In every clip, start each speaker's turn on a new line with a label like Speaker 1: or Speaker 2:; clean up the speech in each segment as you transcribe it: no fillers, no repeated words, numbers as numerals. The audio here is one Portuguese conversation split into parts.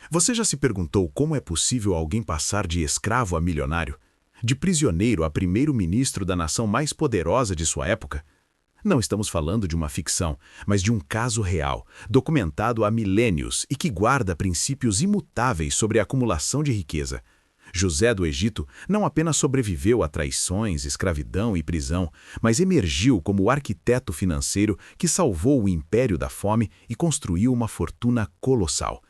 Speaker 1: Você já se perguntou como é possível alguém passar de escravo a milionário? De prisioneiro a primeiro-ministro da nação mais poderosa de sua época? Não estamos falando de uma ficção, mas de um caso real, documentado há milênios e que guarda princípios imutáveis sobre a acumulação de riqueza. José do Egito não apenas sobreviveu a traições, escravidão e prisão, mas emergiu como o arquiteto financeiro que salvou o império da fome e construiu uma fortuna colossal.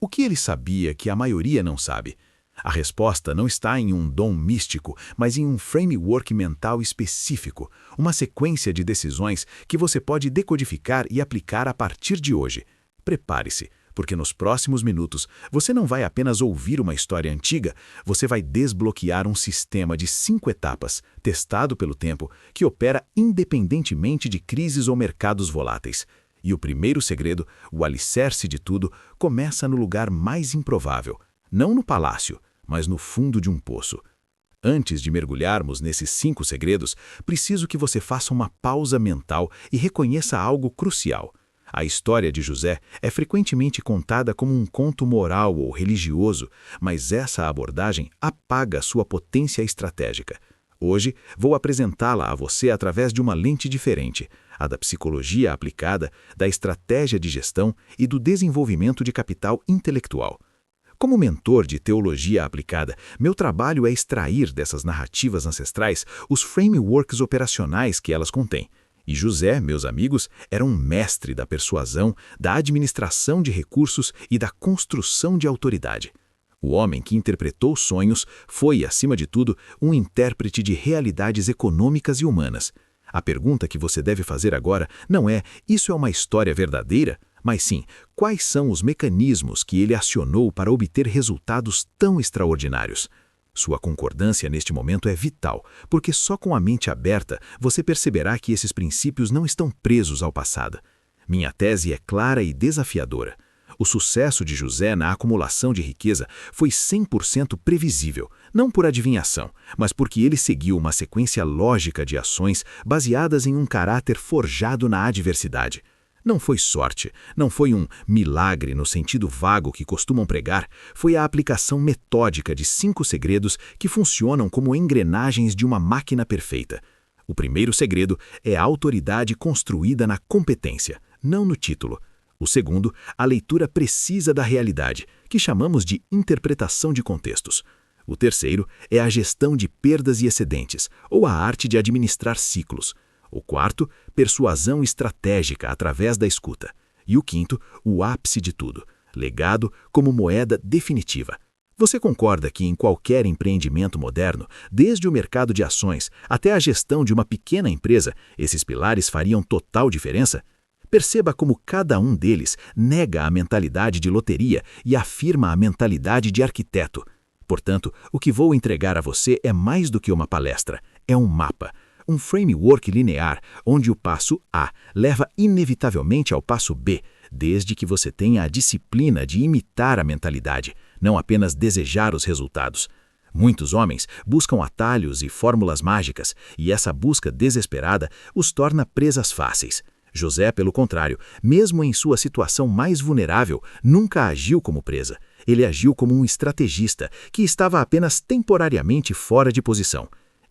Speaker 1: O que ele sabia que a maioria não sabe? A resposta não está em um dom místico, mas em um framework mental específico, uma sequência de decisões que você pode decodificar e aplicar a partir de hoje. Prepare-se, porque nos próximos minutos você não vai apenas ouvir uma história antiga, você vai desbloquear um sistema de 5 etapas, testado pelo tempo, que opera independentemente de crises ou mercados voláteis. E o primeiro segredo, o alicerce de tudo, começa no lugar mais improvável, não no palácio, mas no fundo de um poço. Antes de mergulharmos nesses 5 segredos, preciso que você faça uma pausa mental e reconheça algo crucial. A história de José é frequentemente contada como um conto moral ou religioso, mas essa abordagem apaga sua potência estratégica. Hoje, vou apresentá-la a você através de uma lente diferente, a da psicologia aplicada, da estratégia de gestão e do desenvolvimento de capital intelectual. Como mentor de teologia aplicada, meu trabalho é extrair dessas narrativas ancestrais os frameworks operacionais que elas contêm. E José, meus amigos, era um mestre da persuasão, da administração de recursos e da construção de autoridade. O homem que interpretou sonhos foi, acima de tudo, um intérprete de realidades econômicas e humanas. A pergunta que você deve fazer agora não é: isso é uma história verdadeira? Mas sim, quais são os mecanismos que ele acionou para obter resultados tão extraordinários? Sua concordância neste momento é vital, porque só com a mente aberta você perceberá que esses princípios não estão presos ao passado. Minha tese é clara e desafiadora. O sucesso de José na acumulação de riqueza foi 100% previsível, não por adivinhação, mas porque ele seguiu uma sequência lógica de ações baseadas em um caráter forjado na adversidade. Não foi sorte, não foi um milagre no sentido vago que costumam pregar, foi a aplicação metódica de 5 segredos que funcionam como engrenagens de uma máquina perfeita. O primeiro segredo é a autoridade construída na competência, não no título. O segundo, a leitura precisa da realidade, que chamamos de interpretação de contextos. O terceiro é a gestão de perdas e excedentes, ou a arte de administrar ciclos. O quarto, persuasão estratégica através da escuta. E o quinto, o ápice de tudo, legado como moeda definitiva. Você concorda que em qualquer empreendimento moderno, desde o mercado de ações até a gestão de uma pequena empresa, esses pilares fariam total diferença? Perceba como cada um deles nega a mentalidade de loteria e afirma a mentalidade de arquiteto. Portanto, o que vou entregar a você é mais do que uma palestra, é um mapa. Um framework linear, onde o passo A leva inevitavelmente ao passo B, desde que você tenha a disciplina de imitar a mentalidade, não apenas desejar os resultados. Muitos homens buscam atalhos e fórmulas mágicas, e essa busca desesperada os torna presas fáceis. José, pelo contrário, mesmo em sua situação mais vulnerável, nunca agiu como presa. Ele agiu como um estrategista que estava apenas temporariamente fora de posição.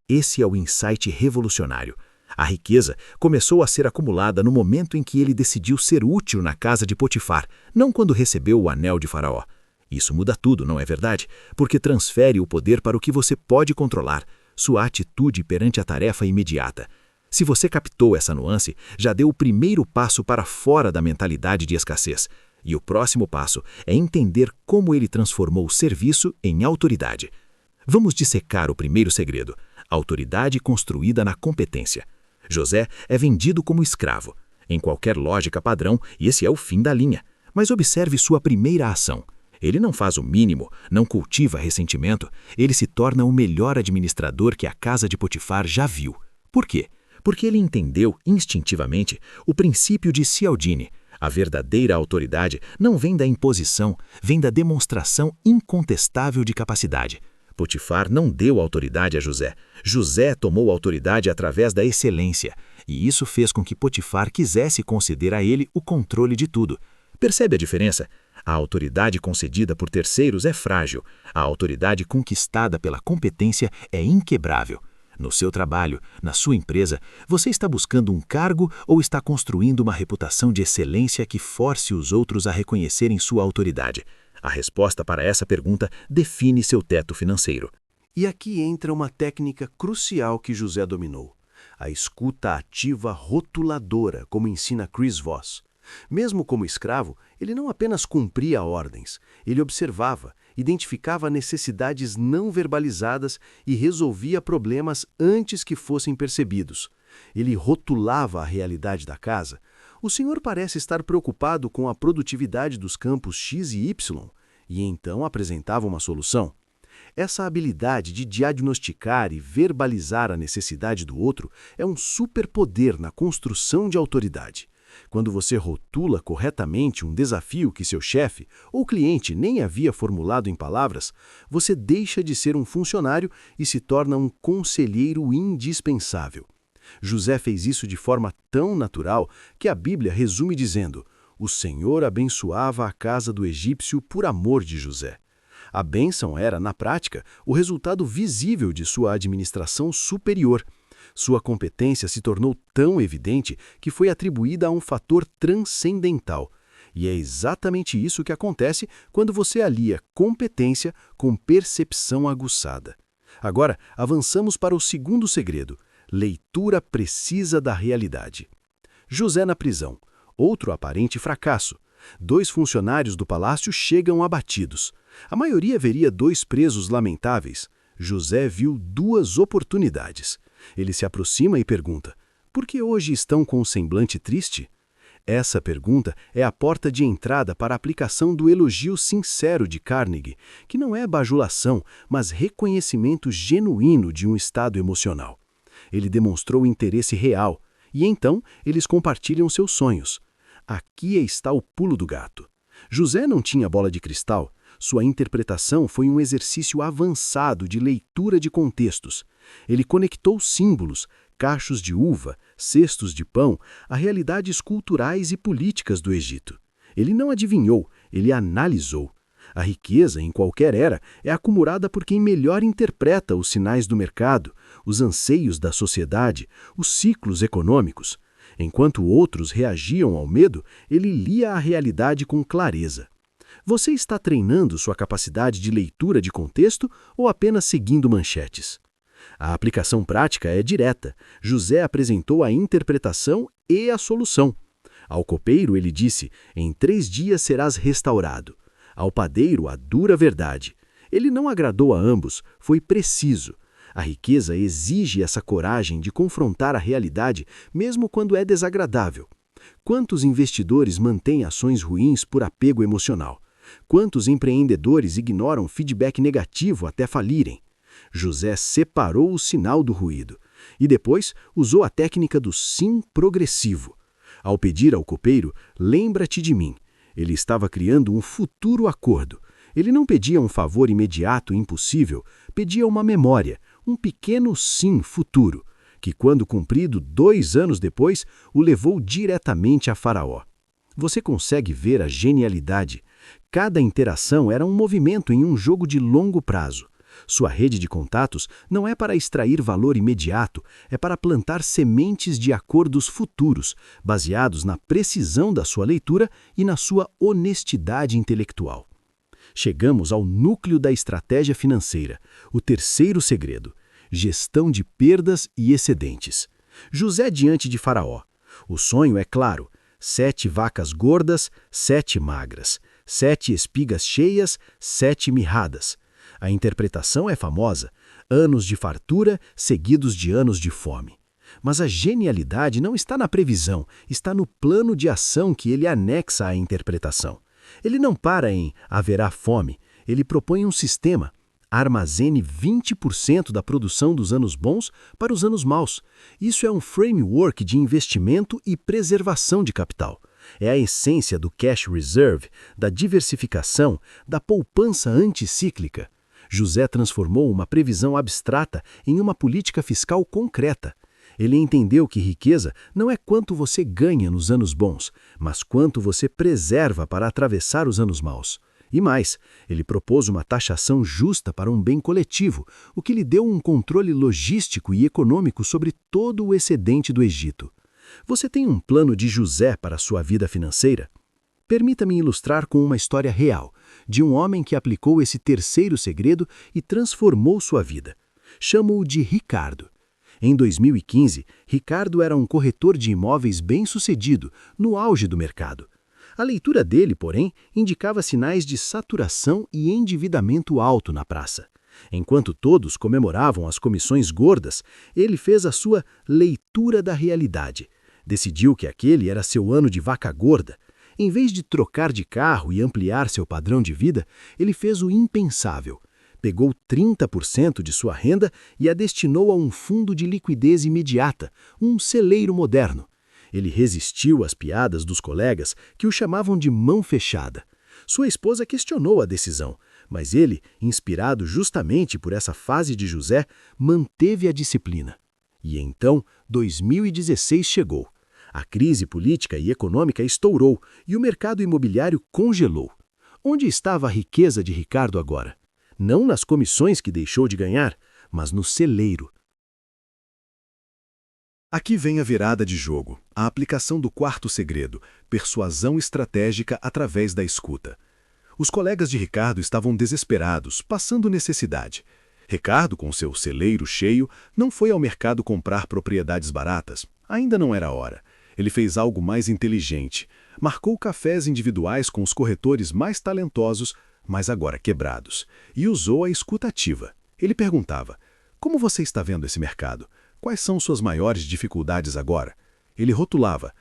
Speaker 1: Esse é o insight revolucionário. A riqueza começou a ser acumulada no momento em que ele decidiu ser útil na casa de Potifar, não quando recebeu o anel de Faraó. Isso muda tudo, não é verdade? Porque transfere o poder para o que você pode controlar, sua atitude perante a tarefa imediata. Se você captou essa nuance, já deu o primeiro passo para fora da mentalidade de escassez. E o próximo passo é entender como ele transformou o serviço em autoridade. Vamos dissecar o primeiro segredo: autoridade construída na competência. José é vendido como escravo. Em qualquer lógica padrão, esse é o fim da linha. Mas observe sua primeira ação. Ele não faz o mínimo, não cultiva ressentimento, ele se torna o melhor administrador que a casa de Potifar já viu. Por quê? Porque ele entendeu instintivamente o princípio de Cialdini. A verdadeira autoridade não vem da imposição, vem da demonstração incontestável de capacidade. Potifar não deu autoridade a José. José tomou autoridade através da excelência. E isso fez com que Potifar quisesse conceder a ele o controle de tudo. Percebe a diferença?
Speaker 2: A autoridade concedida por terceiros é frágil. A autoridade conquistada pela competência é inquebrável. No seu trabalho, na sua empresa, você está buscando um cargo ou está construindo uma reputação de excelência que force os outros a reconhecerem sua autoridade? A resposta para essa pergunta define seu teto financeiro.
Speaker 3: E aqui entra uma técnica crucial que José dominou: a escuta ativa rotuladora, como ensina Chris Voss. Mesmo como escravo, ele não apenas cumpria ordens, ele observava, identificava necessidades não verbalizadas e resolvia problemas antes que fossem percebidos. Ele rotulava a realidade da casa. O senhor parece estar preocupado com a produtividade dos campos X e Y, e então apresentava uma solução. Essa habilidade de diagnosticar e verbalizar a necessidade do outro é um superpoder na construção de autoridade. Quando você rotula corretamente um desafio que seu chefe ou cliente nem havia formulado em palavras, você deixa de ser um funcionário e se torna um conselheiro indispensável. José fez isso de forma tão natural que a Bíblia resume dizendo: o Senhor abençoava a casa do egípcio por amor de José. A bênção era, na prática, o resultado visível de sua administração superior. Sua competência se tornou tão evidente que foi atribuída a um fator transcendental. E é exatamente isso que acontece quando você alia competência com percepção aguçada. Agora, avançamos para o segundo segredo: leitura precisa da realidade. José na prisão. Outro aparente fracasso. 2 funcionários do palácio chegam abatidos. A maioria veria 2 presos lamentáveis. José viu 2 oportunidades. Ele se aproxima e pergunta: por que hoje estão com um semblante triste? Essa pergunta é a porta de entrada para a aplicação do elogio sincero de Carnegie, que não é bajulação, mas reconhecimento genuíno de um estado emocional. Ele demonstrou interesse real, e então eles compartilham seus sonhos. Aqui está o pulo do gato. José não tinha bola de cristal. Sua interpretação foi um exercício avançado de leitura de contextos. Ele conectou símbolos, cachos de uva, cestos de pão, a realidades culturais e políticas do Egito. Ele não adivinhou, ele analisou. A riqueza, em qualquer era, é acumulada por quem melhor interpreta os sinais do mercado, os anseios da sociedade, os ciclos econômicos. Enquanto outros reagiam ao medo, ele lia a realidade com clareza. Você está treinando sua capacidade de leitura de contexto ou apenas seguindo manchetes? A aplicação prática é direta. José apresentou a interpretação e a solução. Ao copeiro ele disse: em 3 dias serás restaurado. Ao padeiro, a dura verdade. Ele não agradou a ambos, foi preciso. A riqueza exige essa coragem de confrontar a realidade, mesmo quando é desagradável. Quantos investidores mantêm ações ruins por apego emocional? Quantos empreendedores ignoram feedback negativo até falirem? José separou o sinal do ruído e depois usou a técnica do sim progressivo. Ao pedir ao copeiro: lembra-te de mim, ele estava criando um futuro acordo. Ele não pedia um favor imediato e impossível, pedia uma memória, um pequeno sim futuro, que quando cumprido 2 anos depois, o levou diretamente a Faraó. Você consegue ver a genialidade? Cada interação era um movimento em um jogo de longo prazo. Sua rede de contatos não é para extrair valor imediato, é para plantar sementes de acordos futuros, baseados na precisão da sua leitura e na sua honestidade intelectual. Chegamos ao núcleo da estratégia financeira, o terceiro segredo: gestão de perdas e excedentes. José diante de Faraó. O sonho é claro: 7 vacas gordas, 7 magras, 7 espigas cheias, 7 mirradas. A interpretação é famosa: anos de fartura seguidos de anos de fome. Mas a genialidade não está na previsão, está no plano de ação que ele anexa à interpretação. Ele não para em haverá fome, ele propõe um sistema. Armazene 20% da produção dos anos bons para os anos maus. Isso é um framework de investimento e preservação de capital. É a essência do cash reserve, da diversificação, da poupança anticíclica. José transformou uma previsão abstrata em uma política fiscal concreta. Ele entendeu que riqueza não é quanto você ganha nos anos bons, mas quanto você preserva para atravessar os anos maus. E mais, ele propôs uma taxação justa para um bem coletivo, o que lhe deu um controle logístico e econômico sobre todo o excedente do Egito. Você tem um plano de José para a sua vida financeira? Permita-me ilustrar com uma história real, de um homem que aplicou esse terceiro segredo e transformou sua vida. Chamo-o de Ricardo. Em 2015, Ricardo era um corretor de imóveis bem-sucedido, no auge do mercado. A leitura dele, porém, indicava sinais de saturação e endividamento alto na praça. Enquanto todos comemoravam as comissões gordas, ele fez a sua leitura da realidade. Decidiu que aquele era seu ano de vaca gorda. Em vez de trocar de carro e ampliar seu padrão de vida, ele fez o impensável. Pegou 30% de sua renda e a destinou a um fundo de liquidez imediata, um celeiro moderno. Ele resistiu às piadas dos colegas que o chamavam de mão fechada. Sua esposa questionou a decisão, mas ele, inspirado justamente por essa fase de José, manteve a disciplina. E então, 2016 chegou. A crise política e econômica estourou e o mercado imobiliário congelou. Onde estava a riqueza de Ricardo agora? Não nas comissões que deixou de ganhar, mas no celeiro.
Speaker 1: Aqui vem a virada de jogo, a aplicação do quarto segredo, persuasão estratégica através da escuta. Os colegas de Ricardo estavam desesperados, passando necessidade. Ricardo, com seu celeiro cheio, não foi ao mercado comprar propriedades baratas. Ainda não era a hora. Ele fez algo mais inteligente. Marcou cafés individuais com os corretores mais talentosos, mas agora quebrados, e usou a escuta ativa. Ele perguntava: como você está vendo esse mercado? Quais são suas maiores dificuldades agora? Ele rotulava: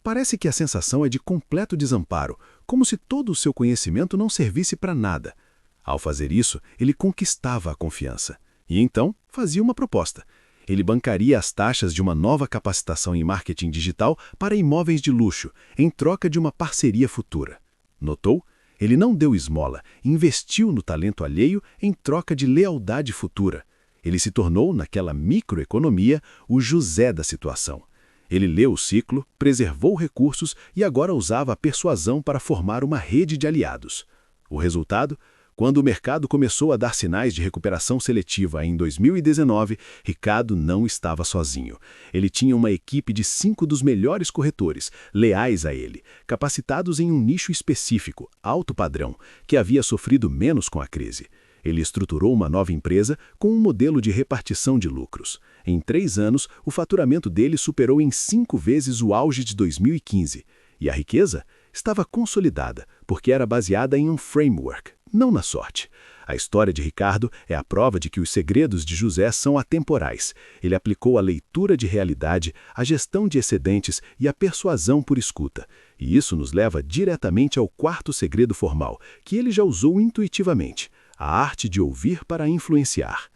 Speaker 1: parece que a sensação é de completo desamparo, como se todo o seu conhecimento não servisse para nada. Ao fazer isso, ele conquistava a confiança. E então, fazia uma proposta. Ele bancaria as taxas de uma nova capacitação em marketing digital para imóveis de luxo, em troca de uma parceria futura. Notou? Ele não deu esmola, investiu no talento alheio em troca de lealdade futura. Ele se tornou, naquela microeconomia, o José da situação. Ele leu o ciclo, preservou recursos e agora usava a persuasão para formar uma rede de aliados. O resultado? Quando o mercado começou a dar sinais de recuperação seletiva em 2019, Ricardo não estava sozinho. Ele tinha uma equipe de 5 dos melhores corretores, leais a ele, capacitados em um nicho específico, alto padrão, que havia sofrido menos com a crise. Ele estruturou uma nova empresa com um modelo de repartição de lucros. Em 3 anos, o faturamento dele superou em 5 vezes o auge de 2015. E a riqueza estava consolidada, porque era baseada em um framework, não na sorte. A história de Ricardo é a prova de que os segredos de José são atemporais. Ele aplicou a leitura de realidade, a gestão de excedentes e a persuasão por escuta. E isso nos leva diretamente ao quarto segredo formal, que ele já usou intuitivamente: a arte de ouvir para influenciar.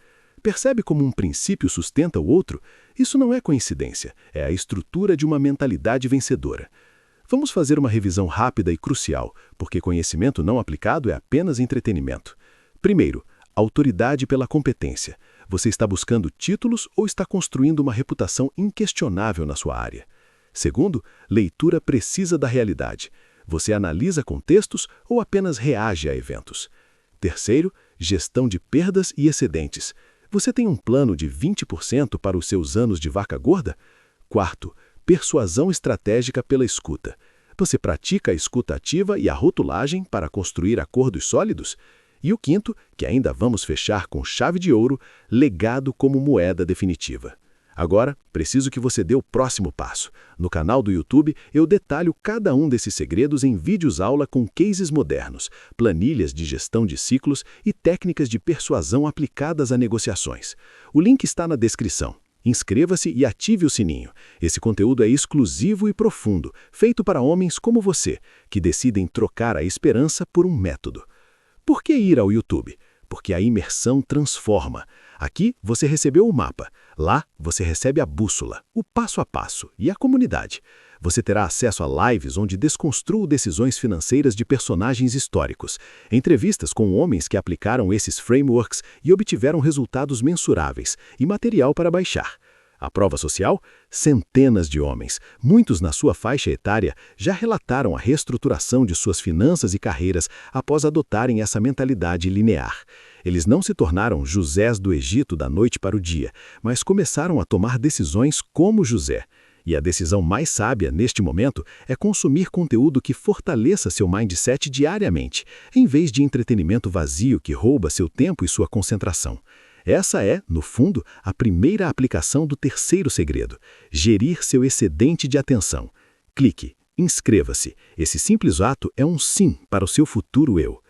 Speaker 1: Percebe como um princípio sustenta o outro? Isso não é coincidência, é a estrutura de uma mentalidade vencedora. Vamos fazer uma revisão rápida e crucial, porque conhecimento não aplicado é apenas entretenimento. Primeiro, autoridade pela competência. Você está buscando títulos ou está construindo uma reputação inquestionável na sua área? Segundo, leitura precisa da realidade. Você analisa contextos ou apenas reage a eventos? Terceiro, gestão de perdas e excedentes. Você tem um plano de 20% para os seus anos de vaca gorda? Quarto, persuasão estratégica pela escuta. Você pratica a escuta ativa e a rotulagem para construir acordos sólidos? E o quinto, que ainda vamos fechar com chave de ouro, legado como moeda definitiva. Agora, preciso que você dê o próximo passo. No canal do YouTube, eu detalho cada um desses segredos em vídeos-aula com cases modernos, planilhas de gestão de ciclos e técnicas de persuasão aplicadas a negociações. O link está na descrição. Inscreva-se e ative o sininho. Esse conteúdo é exclusivo e profundo, feito para homens como você, que decidem trocar a esperança por um método. Por que ir ao YouTube? Porque a imersão transforma. Aqui você recebeu o mapa. Lá você recebe a bússola, o passo a passo e a comunidade. Você terá acesso a lives onde desconstruo decisões financeiras de personagens históricos, entrevistas com homens que aplicaram esses frameworks e obtiveram resultados mensuráveis, e material para baixar.
Speaker 2: A prova social? Centenas de homens, muitos na sua faixa etária, já relataram a reestruturação de suas finanças e carreiras após adotarem essa mentalidade linear. Eles não se tornaram Josés do Egito da noite para o dia, mas começaram a tomar decisões como José. E a decisão mais sábia, neste momento, é consumir conteúdo que fortaleça seu mindset diariamente, em vez de entretenimento vazio que rouba seu tempo e sua concentração. Essa é, no fundo, a primeira aplicação do terceiro segredo: gerir seu excedente de atenção. Clique, inscreva-se. Esse simples ato é um sim para o seu futuro eu.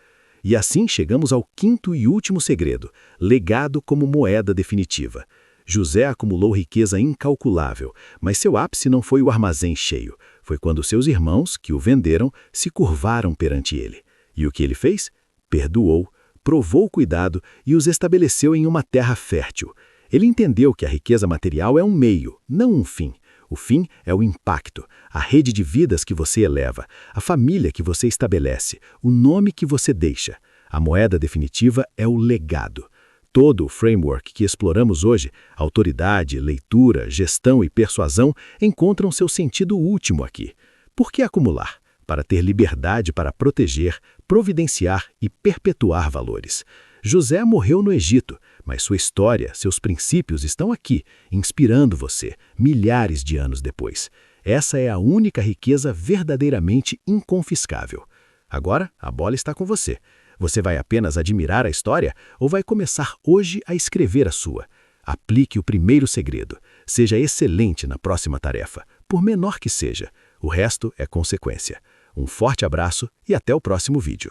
Speaker 2: E assim chegamos ao quinto e último segredo: legado como moeda definitiva. José acumulou riqueza incalculável, mas seu ápice não foi o armazém cheio. Foi quando seus irmãos, que o venderam, se curvaram perante ele. E o que ele fez? Perdoou, provou cuidado e os estabeleceu em uma terra fértil. Ele entendeu que a riqueza material é um meio, não um fim. O fim é o impacto, a rede de vidas que você eleva, a família que você estabelece, o nome que você deixa. A moeda definitiva é o legado. Todo o framework que exploramos hoje, autoridade, leitura, gestão e persuasão, encontram seu sentido último aqui. Por que acumular? Para ter liberdade para proteger, providenciar e perpetuar valores. José morreu no Egito, mas sua história, seus princípios estão aqui, inspirando você, milhares de anos depois. Essa é a única riqueza verdadeiramente inconfiscável. Agora, a bola está com você. Você vai apenas admirar a história ou vai começar hoje a escrever a sua? Aplique o primeiro segredo. Seja excelente na próxima tarefa, por menor que seja. O resto é consequência. Um forte abraço e até o próximo vídeo.